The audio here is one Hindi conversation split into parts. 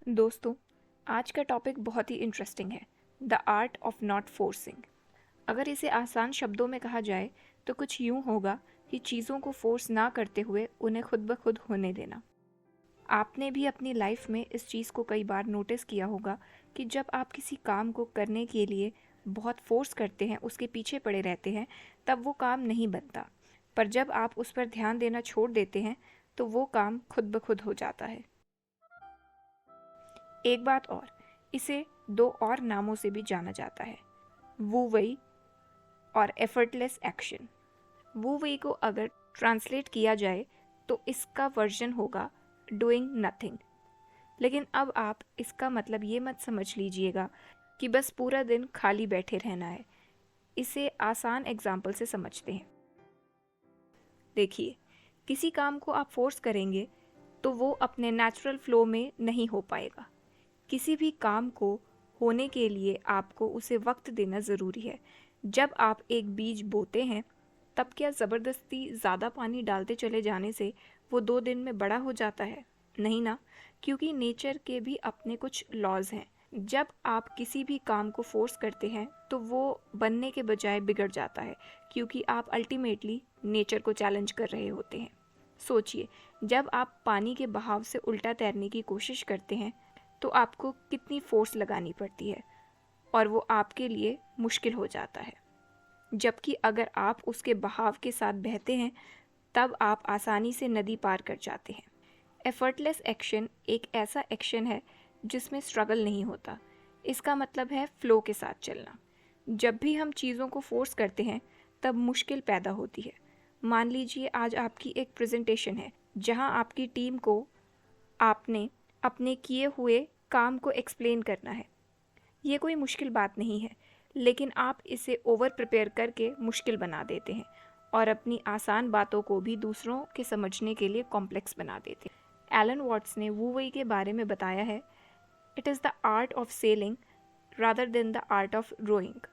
दोस्तों, आज का टॉपिक बहुत ही इंटरेस्टिंग है। The art of not forcing. अगर इसे आसान शब्दों में कहा जाए तो कुछ यूं होगा कि चीज़ों को फोर्स ना करते हुए उन्हें खुद ब खुद होने देना। आपने भी अपनी लाइफ में इस चीज़ को कई बार नोटिस किया होगा कि जब आप किसी काम को करने के लिए बहुत फोर्स करते हैं, उसके पीछे पड़े रहते हैं, तब वो काम नहीं बनता। पर जब आप उस पर ध्यान देना छोड़ देते हैं तो वो काम खुद ब खुद हो जाता है। एक बात और, इसे दो और नामों से भी जाना जाता है, वू वई और एफर्टलेस एक्शन। वू वई को अगर ट्रांसलेट किया जाए तो इसका वर्जन होगा डूइंग नथिंग। लेकिन अब आप इसका मतलब ये मत समझ लीजिएगा कि बस पूरा दिन खाली बैठे रहना है। इसे आसान एग्जाम्पल से समझते हैं। देखिए, किसी काम को आप फोर्स करेंगे तो वो अपने नेचुरल फ्लो में नहीं हो पाएगा। किसी भी काम को होने के लिए आपको उसे वक्त देना ज़रूरी है। जब आप एक बीज बोते हैं, तब क्या ज़बरदस्ती ज़्यादा पानी डालते चले जाने से वो 2 दिन में बड़ा हो जाता है? नहीं ना, क्योंकि नेचर के भी अपने कुछ लॉज हैं। जब आप किसी भी काम को फोर्स करते हैं तो वो बनने के बजाय बिगड़ जाता है, क्योंकि आप अल्टीमेटली नेचर को चैलेंज कर रहे होते हैं। सोचिए, जब आप पानी के बहाव से उल्टा तैरने की कोशिश करते हैं तो आपको कितनी फोर्स लगानी पड़ती है और वो आपके लिए मुश्किल हो जाता है। जबकि अगर आप उसके बहाव के साथ बहते हैं, तब आप आसानी से नदी पार कर जाते हैं। एफर्टलेस एक्शन एक ऐसा एक्शन है जिसमें स्ट्रगल नहीं होता। इसका मतलब है फ्लो के साथ चलना। जब भी हम चीज़ों को फोर्स करते हैं, तब मुश्किल पैदा होती है। मान लीजिए आज आपकी एक प्रेजेंटेशन है जहां आपकी टीम को आपने अपने किए हुए काम को एक्सप्लेन करना है। ये कोई मुश्किल बात नहीं है, लेकिन आप इसे ओवर प्रिपेयर करके मुश्किल बना देते हैं और अपनी आसान बातों को भी दूसरों के समझने के लिए कॉम्प्लेक्स बना देते हैं। एलन वॉट्स ने वू वई के बारे में बताया है, it is the art of sailing rather than the art of rowing.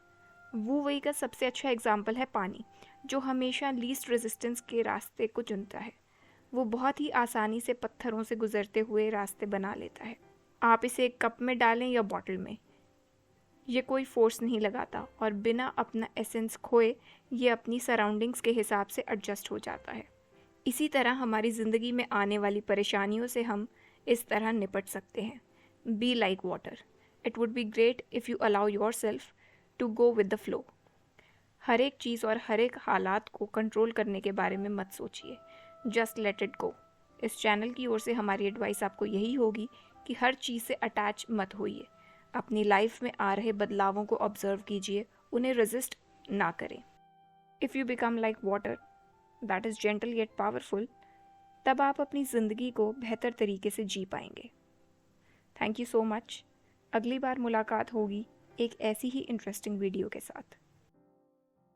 Wu wei का सबसे अच्छा एग्जाम्पल है पानी, जो हमेशा लीस्ट रेजिस्टेंस के रास्ते को चुनता है। वो बहुत ही आसानी से पत्थरों से गुजरते हुए रास्ते बना लेता है। आप इसे एक कप में डालें या बॉटल में, ये कोई फोर्स नहीं लगाता और बिना अपना एसेंस खोए ये अपनी सराउंडिंग्स के हिसाब से एडजस्ट हो जाता है। इसी तरह हमारी ज़िंदगी में आने वाली परेशानियों से हम इस तरह निपट सकते हैं। Be like water, it would be great if you allow yourself to go with the flow. हर एक चीज़ और हर एक हालात को कंट्रोल करने के बारे में मत सोचिए, जस्ट लेट इट गो। इस चैनल की ओर से हमारी एडवाइस आपको यही होगी कि हर चीज़ से अटैच मत होइए। अपनी लाइफ में आ रहे बदलावों को ऑब्जर्व कीजिए, उन्हें रेजिस्ट ना करें। If you become like water that is gentle yet powerful, तब आप अपनी ज़िंदगी को बेहतर तरीके से जी पाएंगे। Thank you so much. अगली बार मुलाकात होगी एक ऐसी ही इंटरेस्टिंग वीडियो के साथ।